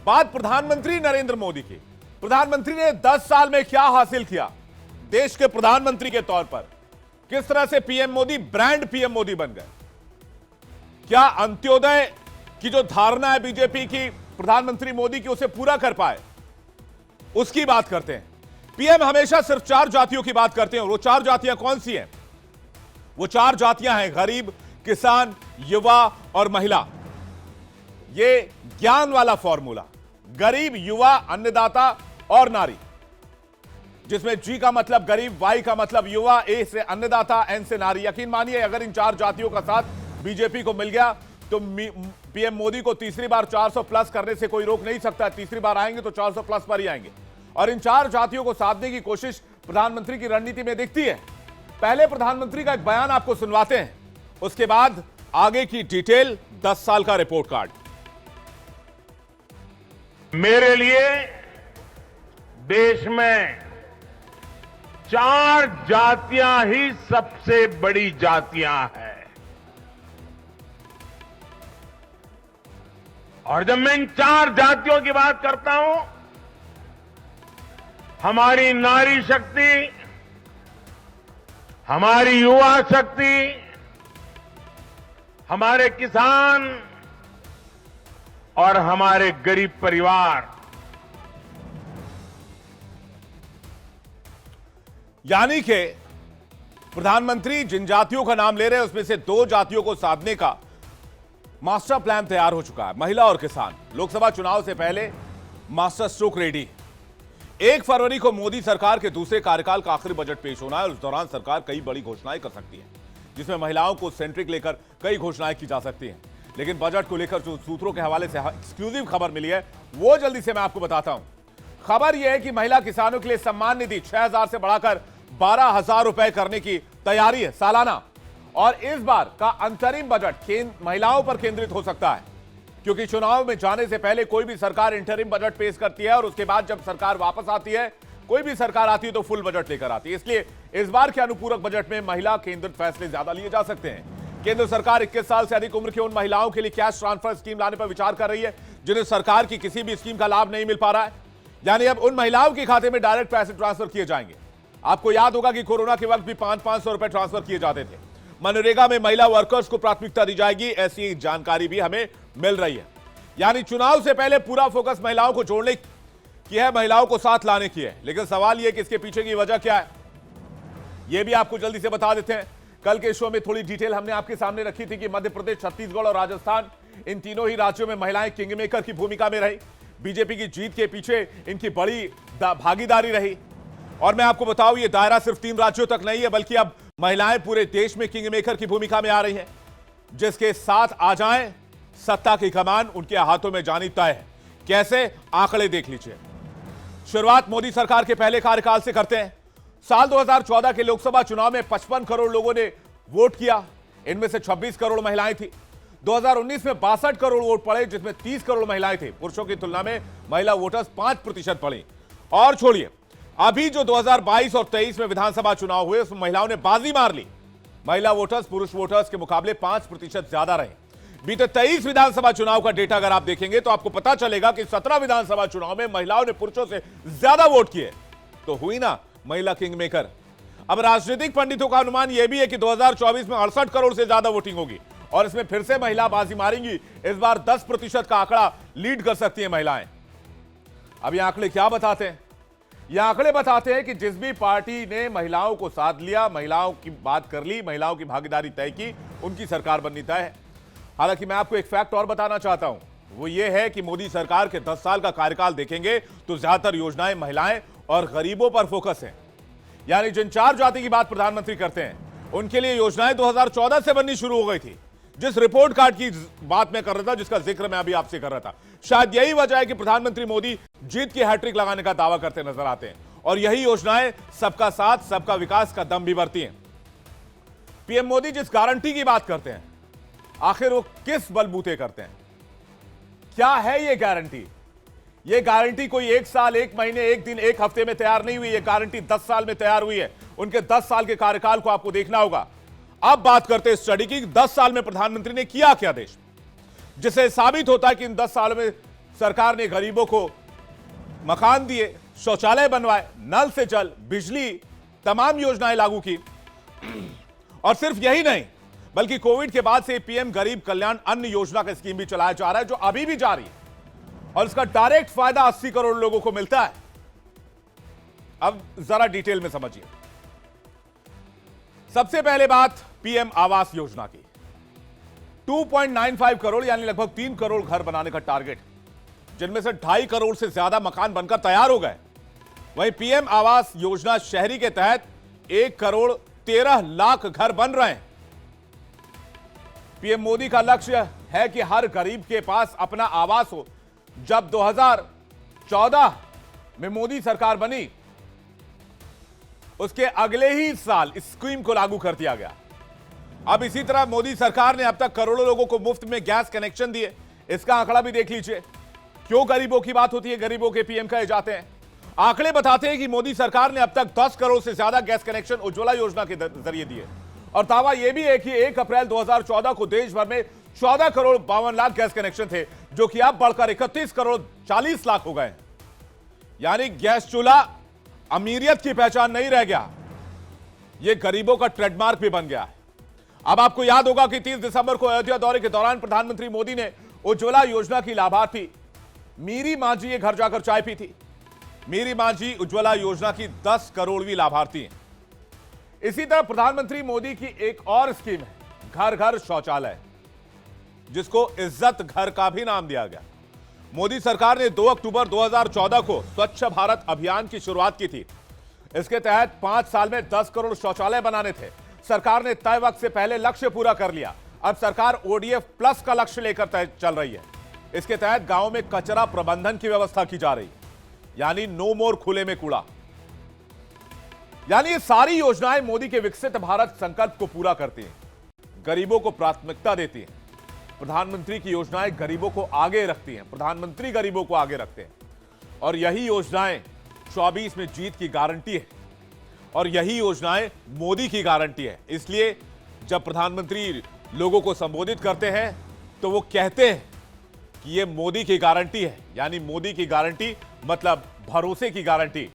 बात प्रधानमंत्री नरेंद्र मोदी की। प्रधानमंत्री ने 10 साल में क्या हासिल किया, देश के प्रधानमंत्री के तौर पर किस तरह से PM Modi brand PM Modi बन गए। क्या अंत्योदय की जो धारणा है बीजेपी की प्रधानमंत्री मोदी की उसे पूरा कर पाए, उसकी बात करते हैं। पीएम हमेशा सिर्फ 4 जातियों की बात करते हैं, और वो 4 जातियां कौन सी हैं? वो 4 जातियां हैं गरीब, किसान, युवा और महिला। ये ज्ञान वाला फॉर्मूला, गरीब, युवा, अन्नदाता और नारी, जिसमें जी का मतलब गरीब, वाई का मतलब युवा, ए से अन्नदाता, एन से नारी। यकीन मानिए अगर इन 4 जातियों का साथ बीजेपी को मिल गया तो पीएम मोदी को तीसरी बार 400 प्लस करने से कोई रोक नहीं सकता। तीसरी बार आएंगे तो 400 प्लस पर ही आएंगे। और इन 4 जातियों को साधने की कोशिश प्रधानमंत्री की रणनीति में दिखती है। पहले प्रधानमंत्री का एक बयान आपको सुनवाते हैं, उसके बाद आगे की डिटेल, 10 साल का रिपोर्ट कार्ड। मेरे लिए देश में 4 जातियां ही सबसे बड़ी जातियां हैं। और जब मैं इन 4 जातियों की बात करता हूं, हमारी नारी शक्ति, हमारी युवा शक्ति, हमारे किसान और हमारे गरीब परिवार, यानी कि प्रधानमंत्री जिन जातियों का नाम ले रहे हैं उसमें से 2 जातियों को साधने का मास्टर प्लान तैयार हो चुका है। महिला और किसान। लोकसभा चुनाव से पहले मास्टर स्ट्रोक रेडी। 1 फरवरी को मोदी सरकार के दूसरे कार्यकाल का आखिरी बजट पेश होना है और उस दौरान सरकार कई बड़ी घोषणाएं कर सकती है, जिसमें महिलाओं को सेंट्रिक लेकर कई घोषणाएं की जा सकती हैं। लेकिन बजट को लेकर जो सूत्रों के हवाले से एक्सक्लूसिव खबर मिली है वो जल्दी से मैं आपको बताता हूं। खबर यह है कि महिला किसानों के लिए सम्मान निधि 6,000 से बढ़ाकर 12,000 रुपए करने की तैयारी है सालाना। और इस बार का अंतरिम बजट महिलाओं पर केंद्रित हो सकता है, क्योंकि चुनाव में जाने से पहले कोई भी सरकार इंटरिम बजट पेश करती है और उसके बाद जब सरकार वापस आती है, कोई भी सरकार आती है तो फुल बजट लेकर आती है। इसलिए इस बार के अनुपूरक बजट में महिला केंद्रित फैसले ज्यादा लिए जा सकते हैं। केंद्र सरकार 21 साल से अधिक उम्र की उन महिलाओं के लिए कैश ट्रांसफर स्कीम लाने पर विचार कर रही है जिन्हें सरकार की किसी भी स्कीम का लाभ नहीं मिल पा रहा है। यानी अब उन महिलाओं के खाते में डायरेक्ट पैसे ट्रांसफर किए जाएंगे। आपको याद होगा कि कोरोना के वक्त भी 500-500 रुपए ट्रांसफर किए जाते थे। मनरेगा में महिला वर्कर्स को प्राथमिकता दी जाएगी, ऐसी जानकारी भी हमें मिल रही है। यानी चुनाव से पहले पूरा फोकस महिलाओं को जोड़ने की है, महिलाओं को साथ लाने की है। लेकिन सवाल यह कि इसके पीछे की वजह क्या है, यह भी आपको जल्दी से बता देते हैं। कल के शो में थोड़ी डिटेल हमने आपके सामने रखी थी कि मध्य प्रदेश, छत्तीसगढ़ और राजस्थान, इन तीनों ही राज्यों में महिलाएं किंगमेकर की भूमिका में रही। बीजेपी की जीत के पीछे इनकी बड़ी भागीदारी रही। और मैं आपको बताऊं, ये दायरा सिर्फ 3 राज्यों तक नहीं है, बल्कि अब महिलाएं पूरे देश में किंगमेकर की भूमिका में आ रही हैं। जिसके साथ आ जाएं, सत्ता की कमान उनके हाथों में जानी तय है। कैसे, आंकड़े देख लीजिए। शुरुआत मोदी सरकार के पहले कार्यकाल से करते हैं। साल 2014 के लोकसभा चुनाव में 55 करोड़ लोगों ने वोट किया, इनमें से 26 करोड़ महिलाएं थी। 2019 में 62 करोड़ वोट पड़े, जिसमें 30 करोड़ महिलाएं थी। पुरुषों की तुलना में महिला वोटर्स 5% पड़ी। और छोड़िए, अभी जो 2022 और 23 में विधानसभा चुनाव हुए उसमें महिलाओं ने बाजी मार ली। महिला वोटर्स पुरुष वोटर्स के मुकाबले 5% ज्यादा रहे। बीते 23 विधानसभा चुनाव का डेटा अगर आप देखेंगे तो आपको पता चलेगा कि 17 विधानसभा चुनाव में महिलाओं ने पुरुषों से ज्यादा वोट किए। तो हुई ना महिला किंगमेकर। अब राजनीतिक पंडितों का अनुमान यह भी है कि 2024 में 68 करोड़ से ज्यादा वोटिंग होगी और इसमें फिर से महिला बाजी मारेंगी। इस बार 10% का आंकड़ा लीड कर सकती है महिलाएं। अब ये आंकड़े क्या बताते हैं? ये आंकड़े बताते हैं कि जिस भी पार्टी ने महिलाओं को साथ लिया, महिलाओं की बात कर ली, महिलाओं की भागीदारी तय की, उनकी सरकार बननी तय है। हालांकि मैं आपको एक फैक्ट और बताना चाहता हूं, वो ये है कि मोदी सरकार के 10 साल का कार्यकाल देखेंगे तो ज्यादातर योजनाएं महिलाएं और गरीबों पर फोकस है। यानी जिन 4 जाति की बात प्रधानमंत्री करते हैं उनके लिए योजनाएं 2014 से बननी शुरू हो गई थी। जिस रिपोर्ट कार्ड की बात मैं कर रहा था, जिसका जिक्र मैं अभी आपसे कर रहा था, शायद यही वजह है कि प्रधानमंत्री मोदी जीत की हैट्रिक लगाने का दावा करते नजर आते हैं। और यही योजनाएं सबका साथ सबका विकास का दम भी भरती हैं। पीएम मोदी जिस गारंटी की बात करते हैं, आखिर वो किस बलबूते करते हैं? क्या है ये गारंटी? ये गारंटी कोई 1 साल, 1 महीने, 1 दिन, 1 हफ्ते में तैयार नहीं हुई। ये गारंटी 10 साल में तैयार हुई है। उनके 10 साल के कार्यकाल को आपको देखना होगा। अब बात करते हैं स्टडी की, 10 साल में प्रधानमंत्री ने किया क्या देश, जिससे साबित होता है कि इन 10 सालों में सरकार ने गरीबों को मकान दिए, शौचालय बनवाए, नल से जल, बिजली, तमाम योजनाएं लागू की। और सिर्फ यही नहीं, बल्कि कोविड के बाद से पीएम गरीब कल्याण अन्न योजना का स्कीम भी चलाया जा रहा है, जो अभी भी जारी है, और इसका डायरेक्ट फायदा 80 करोड़ लोगों को मिलता है। अब जरा डिटेल में समझिए। सबसे पहले बात पीएम आवास योजना की। 2.95 करोड़ यानी लगभग 3 करोड़ घर बनाने का टारगेट, जिनमें से 2.5 करोड़ से ज्यादा मकान बनकर तैयार हो गए। वहीं पीएम आवास योजना शहरी के तहत 1 करोड़ 13 लाख घर बन रहे हैं। पीएम मोदी का लक्ष्य है कि हर गरीब के पास अपना आवास हो। जब 2014 में मोदी सरकार बनी, उसके अगले ही साल इस स्कीम को लागू कर दिया गया। अब इसी तरह मोदी सरकार ने अब तक करोड़ों लोगों को मुफ्त में गैस कनेक्शन दिए। इसका आंकड़ा भी देख लीजिए। क्यों गरीबों की बात होती है, गरीबों के पीएम कहे जाते हैं। आंकड़े बताते हैं कि मोदी सरकार ने अब तक 10 करोड़ से ज्यादा गैस कनेक्शन उज्ज्वला योजना के जरिए दिए। और दावा यह भी है कि 1 अप्रैल 2014 को देश भर में 14 करोड़ 52 लाख गैस कनेक्शन थे, जो कि अब बढ़कर 31 करोड़ 40 लाख हो गए हैं। यानी गैस चूल्हा अमीरियत की पहचान नहीं रह गया, यह गरीबों का ट्रेडमार्क भी बन गया है। अब आपको याद होगा कि 30 दिसंबर को अयोध्या दौरे के दौरान प्रधानमंत्री मोदी ने उज्ज्वला योजना की लाभार्थी मीरी मांझी के घर जाकर चाय पी थी। मीरी मांझी उज्ज्वला योजना की 10 करोड़वीं लाभार्थी हैं। इसी तरह प्रधानमंत्री मोदी की एक और स्कीम है, घर घर शौचालय, जिसको इज्जत घर का भी नाम दिया गया। मोदी सरकार ने 2 अक्टूबर 2014 को स्वच्छ भारत अभियान की शुरुआत की थी। इसके तहत 5 साल में 10 करोड़ शौचालय बनाने थे। सरकार ने तय वक्त से पहले लक्ष्य पूरा कर लिया। अब सरकार ओडीएफ प्लस का लक्ष्य लेकर चल रही है। इसके तहत गांव में कचरा प्रबंधन की व्यवस्था की जा रही है, यानी नो मोर खुले में कूड़ा। यानी ये सारी योजनाएं मोदी के विकसित भारत संकल्प को पूरा करती हैं, गरीबों को प्राथमिकता देती हैं। प्रधानमंत्री की योजनाएं गरीबों को आगे रखती हैं, प्रधानमंत्री गरीबों को आगे रखते हैं। और यही योजनाएं 24 में जीत की गारंटी है, और यही योजनाएं मोदी की गारंटी है। इसलिए जब प्रधानमंत्री लोगों को संबोधित करते हैं तो वो कहते हैं कि ये मोदी की गारंटी है, यानी मोदी की गारंटी मतलब भरोसे की गारंटी।